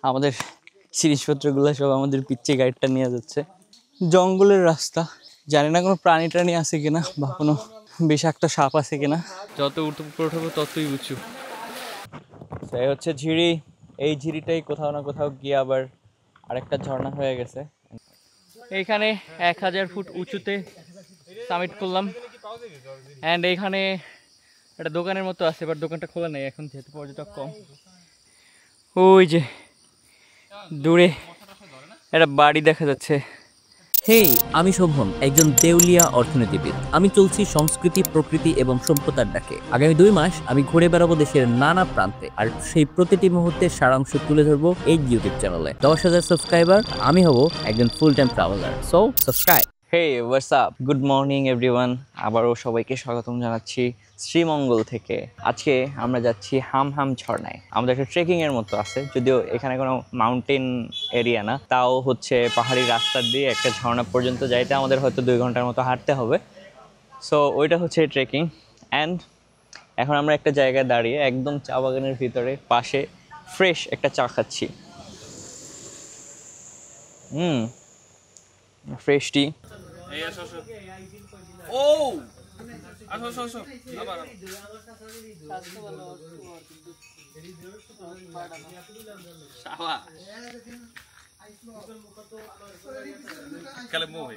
আমাদের জিনিসপত্রগুলো সব আমাদের পিচ্চি গাইডটা নিয়ে যাচ্ছে। জঙ্গলের রাস্তা, জানি না কোনো প্রাণী টাণী আছে কিনা বা কোনো বিষাক্ত সাপ আছে কিনা। যত উঠবো ততই উঁচু। এই হচ্ছে ঝিরি। এই ঝিরিটাই কোথাও না কোথাও গিয়ে আবার আরেকটা ঝর্ণা হয়ে গেছে। এইখানে 1000 ফুট উঁচুতে সামিট করলাম। অ্যান্ড এইখানে একটা দোকানের মতো আছে, বাট দোকানটা খোলা নেই এখন যেহেতু পর্যটক কম। ওই যে দূরে একটা বাড়ি দেখা যাচ্ছে। হেই, আমি শোভন, একজন দেউলিয়া অর্থনীতিবিদ। আমি চলছি সংস্কৃতি, প্রকৃতি এবং সভ্যতার ডাকে। আগামী 2 মাস আমি ঘুরে বেড়াবো দেশের নানা প্রান্তে, আর সেই প্রতিটি মুহূর্তের সারাংশ তুলে ধরবো এই ইউটিউব চ্যানেলে। 10,000 সাবস্ক্রাইবার, আমি হব একজন full time traveller. So subscribe. Hey what's up, good morning everyone. আবারও সবাইকে স্বাগতম জানাচ্ছি শ্রীমঙ্গল থেকে। আজকে আমরা যাচ্ছি হামহাম ঝর্ণায়। আমাদের একটা ট্রেকিংয়ের মতো আছে, যদিও এখানে কোনো মাউন্টেন এরিয়া না, তাও হচ্ছে পাহাড়ি রাস্তা দিয়ে একটা ঝর্ণা পর্যন্ত যাইতে আমাদের হয়তো 2 ঘন্টার মতো হাঁটতে হবে। সো ওইটা হচ্ছে ট্রেকিং। অ্যান্ড এখন আমরা একটা জায়গায় দাঁড়িয়ে একদম চা বাগানের ভিতরে পাশে ফ্রেশ একটা চা খাচ্ছি। ফ্রেশ টি। ও আসো আবার কালে মোহে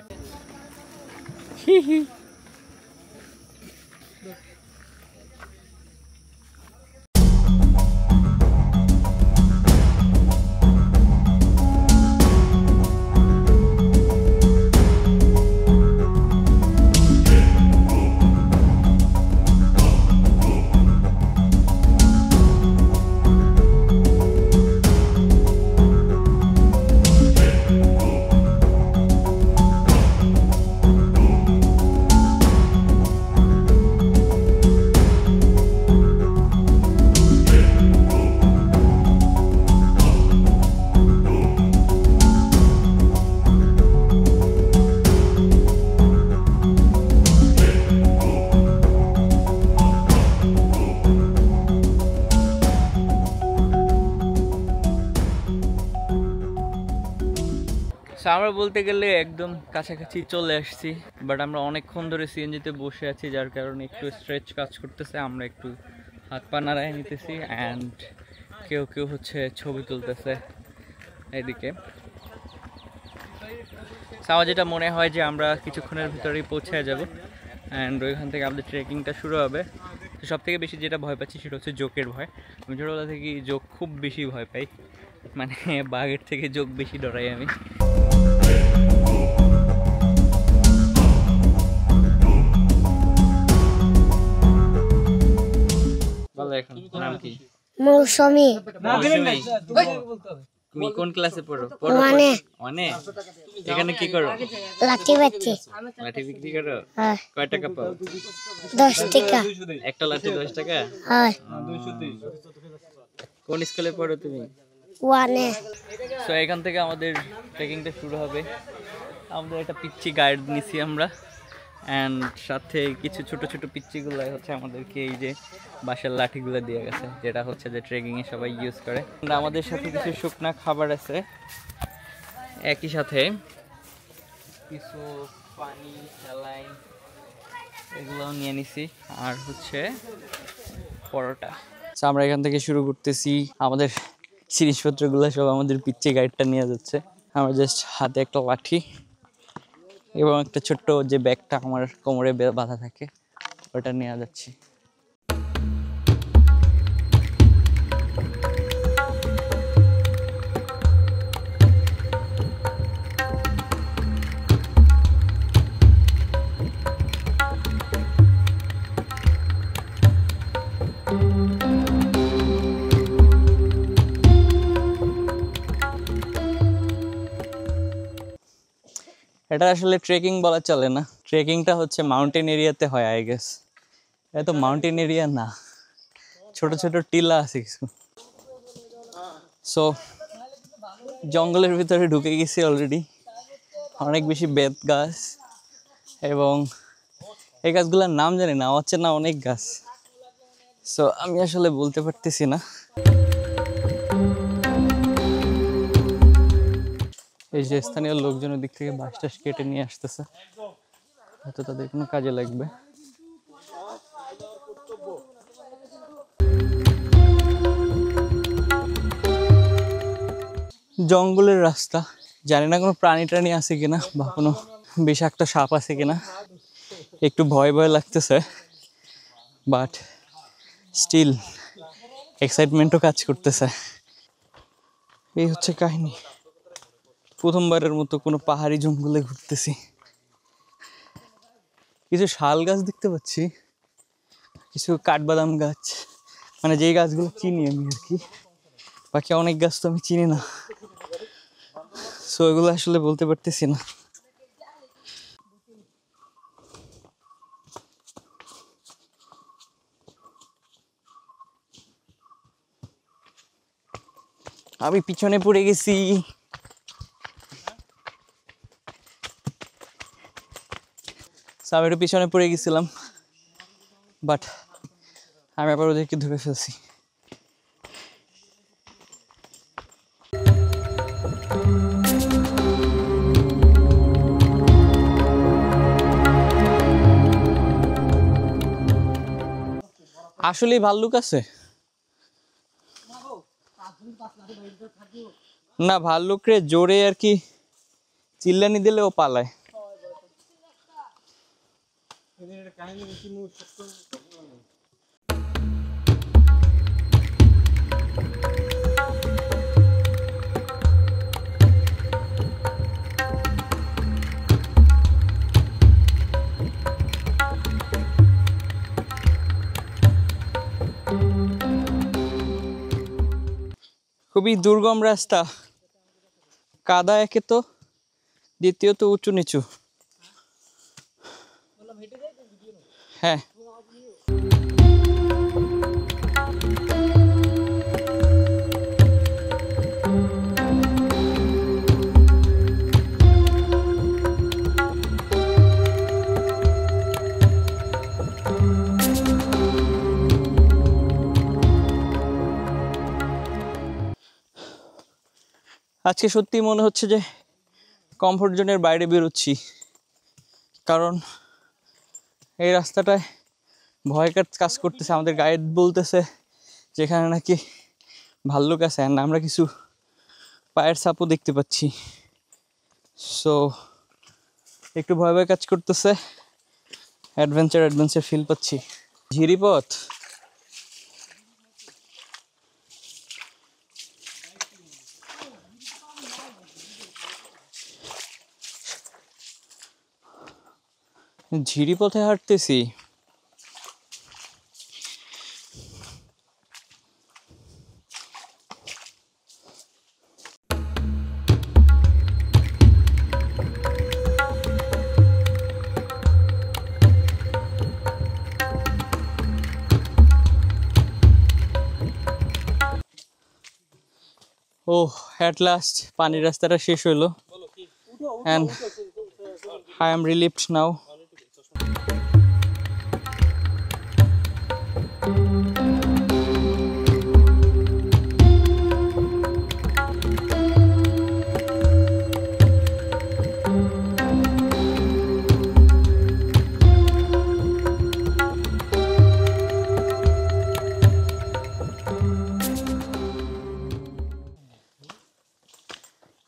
আমরা বলতে গেলে একদম কাছাকাছি চলে আসছি, বাট আমরা অনেকক্ষণ ধরে সিএনজিতে বসে আছি, যার কারণে একটু স্ট্রেচ কাজ করতেছে। আমরা একটু হাত পা নাড়ায় নিতেছি অ্যান্ড কেউ হচ্ছে ছবি তুলতেছে এদিকে। আমার যেটা মনে হয় যে আমরা কিছুক্ষণের ভিতরেই পৌঁছে যাব অ্যান্ড ওইখান থেকে আমাদের ট্রেকিংটা শুরু হবে। সব থেকে বেশি যেটা ভয় পাচ্ছি সেটা হচ্ছে জোকের ভয়। আমি ছোটোবেলা থেকেই জোক খুব বেশি ভয় পাই, মানে বাঘের থেকে জোক বেশি ডরাই আমি। এখন নাম কি? মৌসুমী। তুমি কোন ক্লাসে পড়ো? মানে এখানে কি করো? লাঠি বাচ্চি। লাঠি বিক্রি করো? হ্যাঁ। কয় টাকা পাও? 10 টাকা। একটা লাঠি 10 টাকা? হ্যাঁ। কোন স্কুলে পড়ো তুমি? 1 এ। সো এখান থেকে আমাদের ট্রেকিংটা শুরু হবে। আমাদের একটা পিচ্চি গাইড নিছি আমরা, অ্যান্ড সাথে কিছু ছোট ছোট পিচ্চিগুলো হচ্ছে আমাদেরকে এই যে বাঁশের লাঠিগুলো দিয়ে গেছে, যেটা হচ্ছে যে ট্রেকিংয়ে সবাই ইউজ করে। আমাদের সাথে কিছু শুকনা খাবার আছে, একই সাথে কিছু পানি, স্যালাইন এগুলোও নিয়ে নিছি, আর হচ্ছে পরোটা। আমরা এখান থেকে শুরু করতেছি। আমাদের জিনিসপত্রগুলো সব আমাদের পিচ্চি গাইডটা নিয়ে যাচ্ছে। আমরা জাস্ট হাতে একটা লাঠি এবং একটা ছোট্ট যে ব্যাগটা আমার কোমরে বাঁধা থাকে ওটা নিয়ে যাচ্ছি। এটা আসলে ট্রেকিং বলা চলে না, ট্রেকিংটা হচ্ছে মাউন্টেন এরিয়াতে হয় আই গেস। এটা তো মাউন্টেন এরিয়া না, ছোট ছোট টিলা আছে কিছু। সো জঙ্গলের ভিতরে ঢুকে গেছি অলরেডি। অনেক বেশি বেত গাছ, এবং এই গাছগুলোর নাম জানি না, হচ্ছে না অনেক গাছ। সো আমি আসলে বলতে পারতেছি না। এই যে স্থানীয় লোকজনের দিক থেকে বাঁশ টাস কেটে নিয়ে আসতেছে, হয়তো তাদের কোনো কাজে লাগবে। জঙ্গলের রাস্তা, জানি না কোনো প্রাণী টাণী আছে কিনা বা কোনো বিষাক্ত সাপ আছে কিনা, একটু ভয় ভয় লাগতেছে, বাট স্টিল এক্সাইটমেন্টও কাজ করতেছে। এই হচ্ছে কাহিনী। প্রথমবারের মতো কোনো পাহাড়ি জঙ্গলে ঘুরতেছি। কিছু শাল গাছ দেখতে পাচ্ছি, কিছু কাঠবাদাম গাছ, মানে যেই গাছগুলো চিনি আমি আর কি। বাকি অনেক গাছ তো আমি চিনি না, সো এগুলো আসলে বলতে পারতেছি না। আমি পিছনে পড়ে গেছি। আমি একটু পিছনে পড়ে গেছিলাম, বাট আমি আবার ওদেরকে ধরে ফেলছি। আসলেই ভাল্লুক আছে না? ভাল্লুকরে জোরে আর কি চিল্লানি দিলে ও পালায়। খুবই দুর্গম রাস্তা, কাদা একে তো, দ্বিতীয়ত উঁচু নিচু। হ্যাঁ, আজকে সত্যি মনে হচ্ছে যে কমফোর্ট জোনের বাইরে বেরোচ্ছি, কারণ এই রাস্তাটায় ভয়কার কাজ করতেছে। আমাদের গাইড বলতেছে যেখানে নাকি ভাল্লুক আছে, আর আমরা কিছু পায়ের ছাপও দেখতে পাচ্ছি। সো একটু ভয় ভয় কাজ করতেছে, অ্যাডভেঞ্চার ফিল পাচ্ছি। ঝিরিপথ, ঝিরিপথে হাঁটতেছি। Oh, at last পানির রাস্তাটা শেষ হলো, and I am relieved now.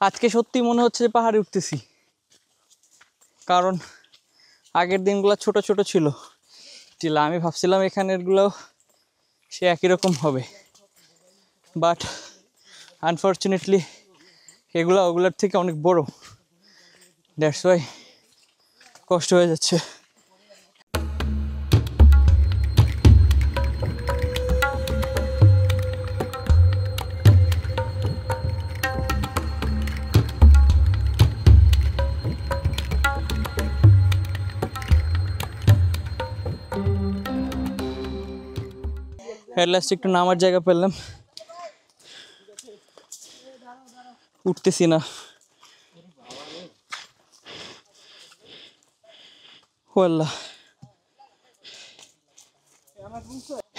আজকে সত্যি মনে হচ্ছে যে পাহাড়ে উঠতেছি, কারণ আগের দিনগুলো ছোট ছোট ছিল, টিলা। আমি ভাবছিলাম এখানেরগুলো সে একই রকম হবে, বাট আনফর্চুনেটলি এগুলো ওগুলোর থেকে অনেক বড়। দ্যাটস ওয়াই কষ্ট হয়ে যাচ্ছে। এট লাস্ট একটু নামার জায়গা পেলাম, উঠতেছি না। ওয়াল্লাহ,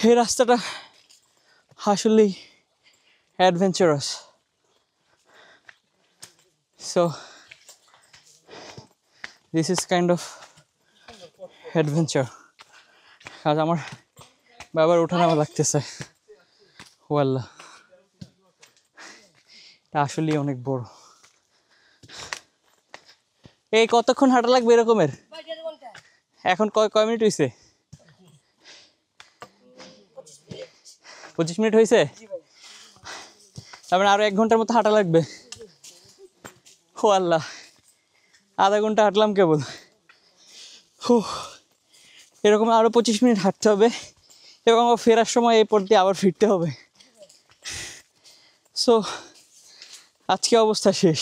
এই রাস্তাটা আসলেই adventurous. So this is kind of adventure. আজ আমার বাবার ওঠানামা লাগতেছে। ওয়াল্লাহ, এটা আসলেই অনেক বড়। এই কতক্ষণ হাঁটা লাগবে এরকমের? এখন কয় মিনিট হয়েছে? 25 মিনিট হয়েছে। তারপরে আরো 1 ঘন্টার মতো হাঁটা লাগবে। ও আল্লাহ, আধা ঘন্টা হাঁটলাম কেবল। এরকম আরো 25 মিনিট হাঁটতে হবে এবং ফেরার সময় এই পথ দিয়ে আবার ফিরতে হবে। সো আজকে অবস্থা শেষ।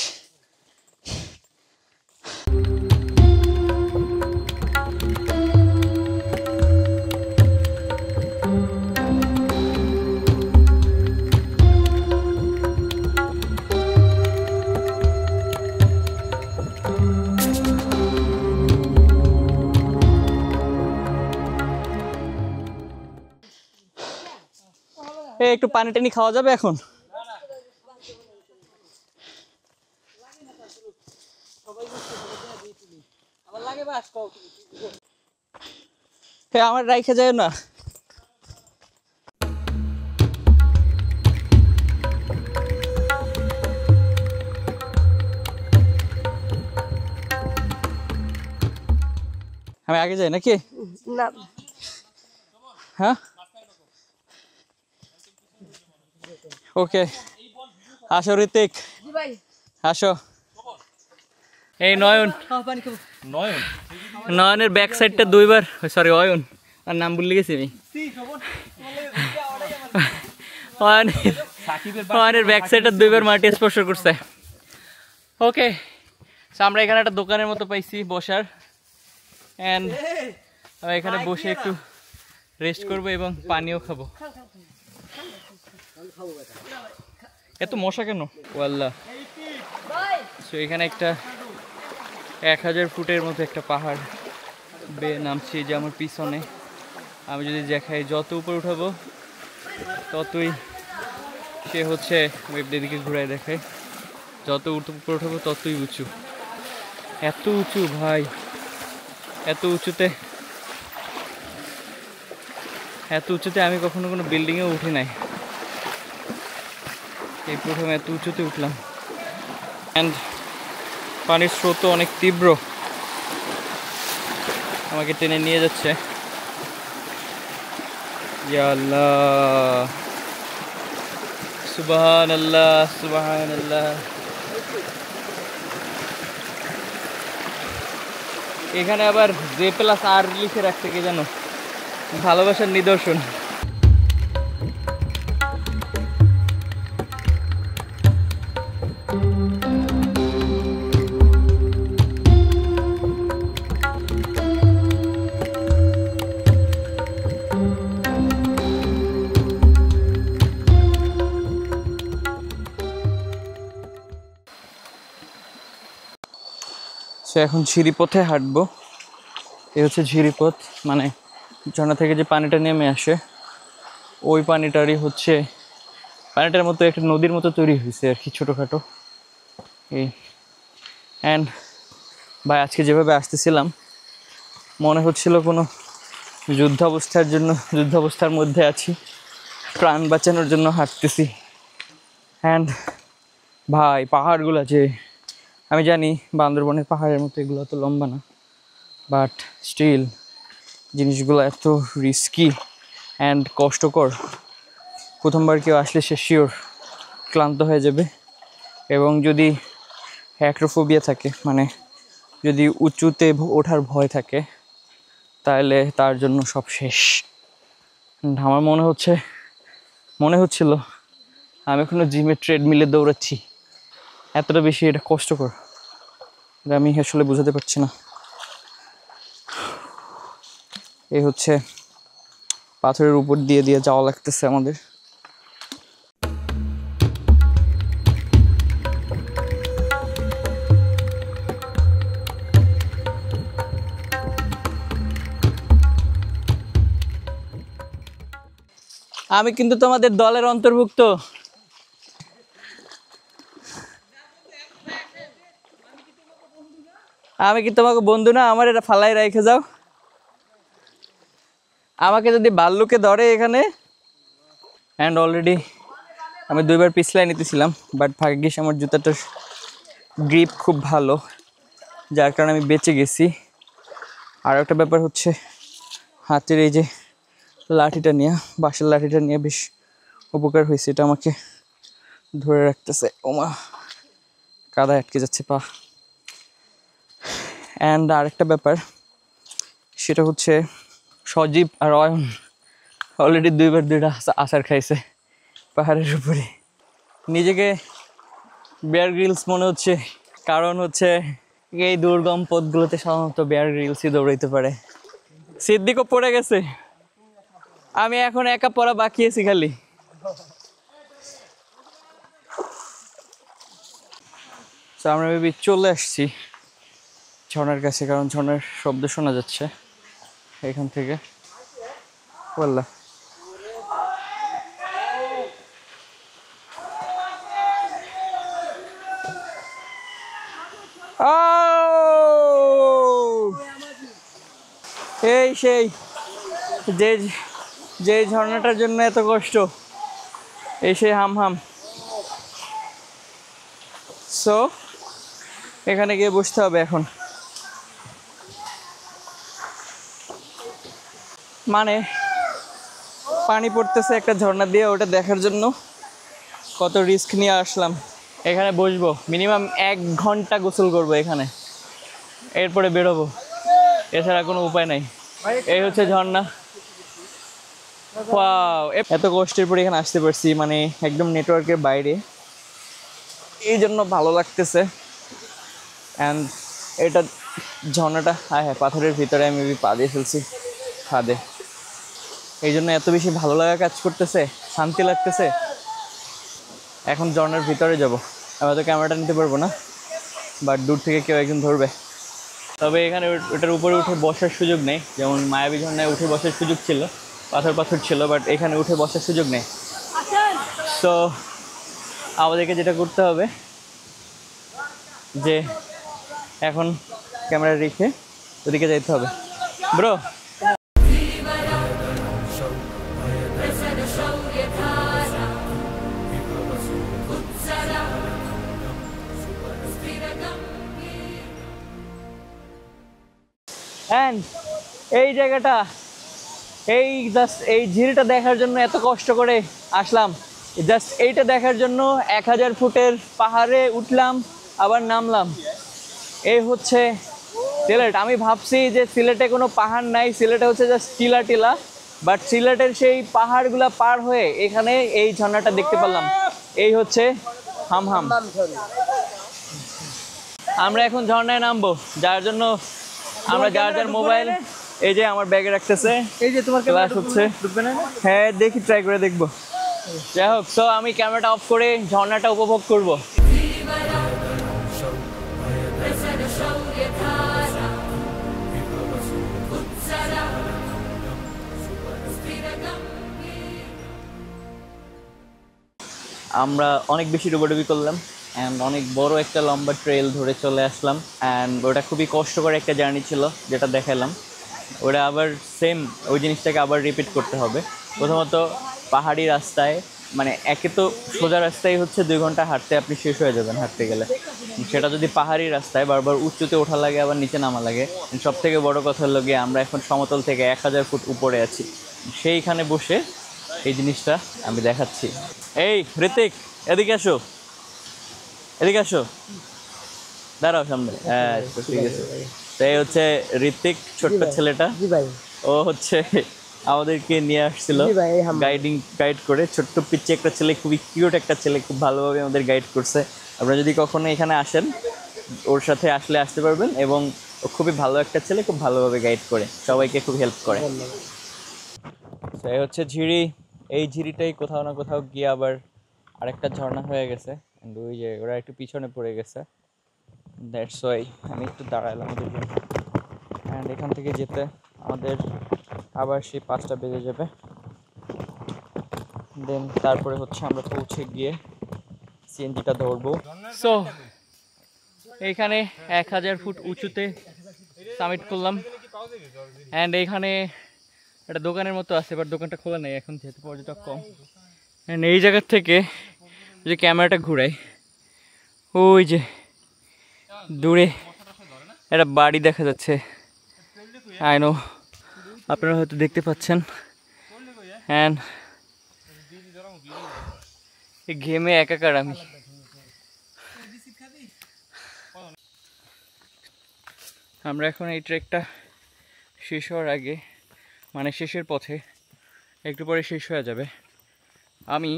একটু পানি টানি খাওয়া যাবে এখন? আমার রাইখে যায় না। আমি আগে যাই নাকি? না, হ্যাঁ, ওকে। আসো ঋতিক, আসো। এই নয়নের ব্যাক সাইডটা 2 বার, সরি অয়ন, আর নাম ভুলে গেছি আমি। অয়নের ব্যাক সাইডটা 2 বার মাটি স্পর্শ করছে। ওকে, আমরা এখানে একটা দোকানের মতো পাইছি বসার, এন্ড এখানে বসে একটু রেস্ট করবো এবং পানিও খাবো। এত মশা কেন? ওয়াল্লাহ। সো এখানে একটা 1000 ফুটের মতো একটা পাহাড় বেয়ে নামছি, যে আমার পিছনে। আমি যদি দেখাই যত উপরে উঠাবো ততই সে হচ্ছে ওয়েবদের দিকে ঘুরায় দেখায়, যত উপরে উঠাবো ততই উঁচু। এত উঁচু ভাই, এত উঁচুতে আমি কখনো কোনো বিল্ডিংয়ে উঠি নাই। এই প্রথমে এত উঁচুতে উঠলাম। অ্যান্ড পানির স্রোত অনেক তীব্র, আমাকে টেনে নিয়ে যাচ্ছে। ইয়া আল্লাহ, সুবহানাল্লাহ, সুবহানাল্লাহ। এখানে আবার J+R লিখে রাখছে, কে জানো, ভালোবাসার নিদর্শন। এখন ঝিরিপথে হাঁটবো। এই হচ্ছে ঝিরিপথ, মানে ঝর্ণা থেকে যে পানিটা নেমে আসে ওই পানিটারই হচ্ছে, পানিটার মতো একটা নদীর মতো তৈরি হয়েছে আর কি, ছোটোখাটো। এই অ্যান্ড ভাই আজকে যেভাবে আসতেছিলাম মনে হচ্ছিল কোনো যুদ্ধাবস্থার মধ্যে আছি, প্রাণ বাঁচানোর জন্য হাঁটতেছি। অ্যান্ড ভাই পাহাড়গুলো, যে আমি জানি বান্দরবনের পাহাড়ের মতো এগুলো তো লম্বা না, বাট স্টিল জিনিসগুলো এত রিস্কি অ্যান্ড কষ্টকর। প্রথমবার কেউ আসলে সে শিওর ক্লান্ত হয়ে যাবে, এবং যদি অ্যাক্রোফোবিয়া থাকে, মানে যদি উঁচুতে ওঠার ভয় থাকে, তাহলে তার জন্য সব শেষ। আমার মনে হচ্ছিল আমি এখনো জিমের ট্রেডমিলে দৌড়াচ্ছি, এতটা বেশি এটা কষ্টকর, আমি আসলে বোঝাতে পারছি না। এই হচ্ছে পাথরের উপর দিয়ে যাওয়া লাগতেছে আমাদের। আমি কিন্তু তোমাদের দলের অন্তর্ভুক্ত। আমি কি তোমাকে বন্ধু না? আমার এটা ফালাই রেখে যাও। আমাকে যদি ভাল্লুকে ধরে এখানে, অ্যান্ড অলরেডি আমি 2বার পিছলাই নিতেছিলাম, বাট ভাগ্যিস আমার জুতাটার গ্রিপ খুব ভালো, যার কারণে আমি বেঁচে গেছি। আর একটা ব্যাপার হচ্ছে হাতের এই যে লাঠিটা নিয়ে, বাঁশের লাঠিটা নিয়ে বেশ উপকার হয়েছে, এটা আমাকে ধরে রাখতেছে। ওমা, কাদায় আটকে যাচ্ছে পা। অ্যান্ড আরেকটা ব্যাপার, সেটা হচ্ছে সজীব আর অয়ন অলরেডি 2বার 2টা আছাড় খাইছে পাহাড়ের উপরে। নিজেকে বেয়ার গ্রিলস মনে হচ্ছে, কারণ হচ্ছে এই দুর্গম পথগুলোতে সাধারণত বেয়ার গ্রিলসই দৌড়াইতে পারে। সিদ্দিকও পড়ে গেছে, আমি এখন একা পড়া বাকি আছি খালি। তো আমরা ভেবে চলে আসছি ঝর্ণার কাছে, কারণ ঝর্ণার শব্দ শোনা যাচ্ছে এখান থেকে। বললা এই সেই যে যে ঝর্ণাটার জন্য এত কষ্ট, এই সেই হাম। সো এখানে গিয়ে বসতে হবে এখন। মানে পানি পড়তেছে একটা ঝর্ণা দিয়ে, ওটা দেখার জন্য কত রিস্ক নিয়ে আসলাম। এখানে বসবো, মিনিমাম 1 ঘন্টা গোসল করবো এখানে, এরপরে বেরোবো, এছাড়া কোনো উপায় নাই। এই হচ্ছে ঝর্ণা। ওয়াও, এত কষ্টের পরে এখানে আসতে পারছি, মানে একদম নেটওয়ার্কের বাইরে, এই জন্য ভালো লাগতেছে। অ্যান্ড এটা ঝর্ণাটা, হ্যাঁ পাথরের ভিতরে আমি পা দিয়ে ফেলছি খাদে, এই জন্য এত বেশি ভালো লাগা কাজ করতেছে, শান্তি লাগতেছে। এখন ঝর্ণার ভিতরে যাব। আমি তো ক্যামেরাটা নিতে পারবো না, বাট দূর থেকে কেউ একজন ধরবে। তবে এখানে ওটার উপরে উঠে বসার সুযোগ নেই, যেমন মায়াবী ঝর্ণায় উঠে বসার সুযোগ ছিল, পাথর ছিল, বাট এখানে উঠে বসার সুযোগ নেই। তো আমাদেরকে যেটা করতে হবে যে এখন ক্যামেরা রেখে ওদিকে যাইতে হবে। ব্রো অ্যান্ড এই জায়গাটা, এই জাস্ট এই ঝিলটা দেখার জন্য এত কষ্ট করে আসলাম, জাস্ট এইটা দেখার জন্য 1000 ফুটের পাহাড়ে উঠলাম আবার নামলাম। এই হচ্ছে সিলেট। আমি ভাবছি যে সিলেটে কোনো পাহাড় নাই, সিলেটে হচ্ছে জাস্ট টিলা, বাট সিলেটের সেই পাহাড়গুলা পার হয়ে এখানে এই ঝর্ণাটা দেখতে পেলাম। এই হচ্ছে হাম। আমরা এখন ঝর্ণায় নামবো, যার জন্য আমরা যার মোবাইল এই যে আমার ব্যাগে রাখতেছে। এই যে তোমার ক্লাস হচ্ছে, হ্যাঁ দেখি, ট্রাই করে দেখবো। যাই হোক, সো আমি ক্যামেরাটা অফ করে ঝর্ণাটা উপভোগ করব। আমরা অনেক বেশি ডুবাডুবি করলাম, অ্যান্ড অনেক বড় একটা লম্বা ট্রেল ধরে চলে আসলাম। অ্যান্ড ওটা খুবই কষ্টকর একটা জার্নি ছিল, যেটা দেখালাম। ওটা আবার সেম ওই জিনিসটাকে আবার রিপিট করতে হবে। প্রথমত পাহাড়ি রাস্তায়, মানে একে তো সোজা রাস্তায় হচ্ছে 2 ঘন্টা হাঁটতে আপনি শেষ হয়ে যাবেন হাঁটতে গেলে, সেটা যদি পাহাড়ি রাস্তায় বারবার উঁচুতে ওঠা লাগে, আবার নিচে নামা লাগে। সব থেকে বড় কথা হলো গিয়ে আমরা এখন সমতল থেকে 1000 ফুট উপরে আছি, সেইখানে বসে এই জিনিসটা আমি দেখাচ্ছি। এই ঋতিক, এদিকে আসো, দাঁড়াও সামনে। হ্যাঁ ঠিক আছে। তো এই হচ্ছে ঋতিক, ছোট্ট ছেলেটা। ও হচ্ছে আমাদেরকে নিয়ে আসছিল গাইড করে। ছোট্ট পিচ্ছি একটা ছেলে, খুবই কিউট একটা ছেলে, খুব ভালোভাবে আমাদের গাইড করছে। আপনারা যদি কখনো এখানে আসেন, ওর সাথে আসতে পারবেন। এবং ও খুবই ভালো একটা ছেলে, খুব ভালোভাবে গাইড করে, সবাইকে খুব হেল্প করে। তো এই হচ্ছে ঝিরি। এই ঝিরিটাই কোথাও না কোথাও গিয়ে আবার আরেকটা ঝর্ণা হয়ে গেছে। ওই যে ওরা একটু পিছনে পড়ে গেছে, দ্যাটস ওয়াই আমি একটু দাঁড়ালাম ওদের জন্য। অ্যান্ড এখান থেকে যেতে আমাদের আবার সেই 5টা বেজে যাবে। দেন তারপরে হচ্ছে আমরা পৌঁছে গিয়ে সিএনজিটা ধরবো। সো এইখানে 1000 ফুট উঁচুতে সামিট করলাম। অ্যান্ড এইখানে একটা দোকানের মতো আছে, বাট দোকানটা খোলা নেই এখন যেহেতু পর্যটক কম। অ্যান্ড এই জায়গার থেকে যে ক্যামেরাটা ঘুরাই, ওই যে দূরে একটা বাড়ি দেখা যাচ্ছে। আই নো আপনারা হয়তো দেখতে পাচ্ছেন। অ্যান্ড এই ঘেমে একাকার আমি। আমরা এখন এই ট্রেকটা শেষ হওয়ার আগে, মানে শেষের পথে, একটু পরে শেষ হয়ে যাবে। আমি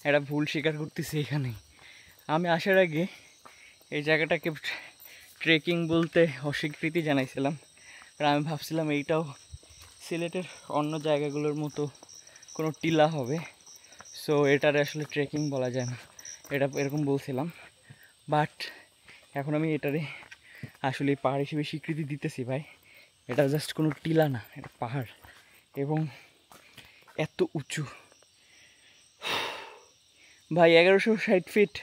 একটা ভুল স্বীকার করতেছি এখানে। আমি আসার আগে এই জায়গাটাকে ট্রেকিং বলতে অস্বীকৃতি জানাইছিলাম, কারণ আমি ভাবছিলাম এইটাও সিলেটের অন্য জায়গাগুলোর মতো কোনো টিলা হবে, সো এটারে আসলে ট্রেকিং বলা যায় না, এটা এরকম বলছিলাম। বাট এখন আমি এটারে আসলে পাহাড় হিসেবে স্বীকৃতি দিতেছি ভাই। এটা জাস্ট কোনো টিলা না, এটা পাহাড়, এবং এত উঁচু ভাই। 1160 ফিট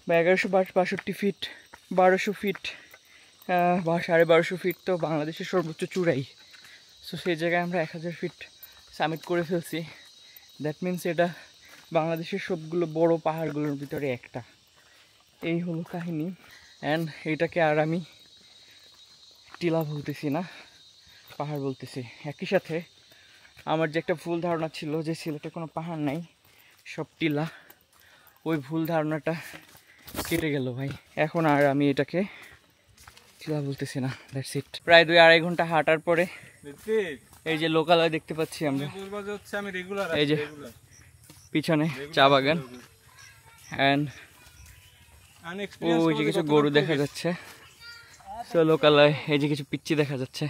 বা 1162 ফিট, 1200 ফিট বা 1250 ফিট তো বাংলাদেশের সর্বোচ্চ চূড়াই। সো সেই জায়গায় আমরা 1000 ফিট সামিট করে ফেলছি। দ্যাট মিনস এটা বাংলাদেশের সবগুলো বড় পাহাড়গুলোর ভিতরে একটা। এই হলো কাহিনী। অ্যান্ড এইটাকে আর আমি টিলা বলতেছি না, পাহাড় বলতেছি। একই সাথে আমার যে একটা ভুল ধারণা ছিল যে সিলেটে কোনো পাহাড় নাই, সব টিলা, ওই ভুল ধারণাটা কেটে গেল ভাই। এখন আর আমি এটাকে টিলা বলতেছি না। That's it. প্রায় 2-2.5 ঘন্টা হাঁটার পরে এই যে লোকালয় দেখতে পাচ্ছি আমরা। এই যে পিছনে চা বাগান, অ্যান্ড ওই যে কিছু গরু দেখা যাচ্ছে। সো লোকালয়, এই যে কিছু পিচ্চি দেখা যাচ্ছে।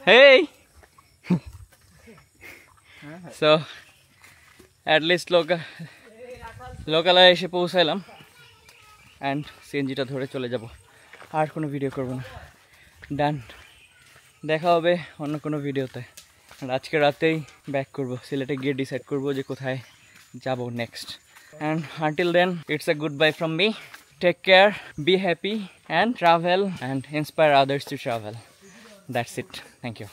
হেই সো অ্যাট লিস্ট লোকালয়ে এসে পৌঁছাইলাম। অ্যান্ড সিএনজিটা ধরে চলে যাব, আর কোনো ভিডিও করব না। ডান, দেখা হবে অন্য কোনো ভিডিওতে। আজকে রাতেই ব্যাক করব, সিলেটে গিয়ে ডিসাইড করব যে কোথায় যাব next. And until then it's a good bye from me. Take care, be happy, and travel and inspire others to travel. That's it. Thank you.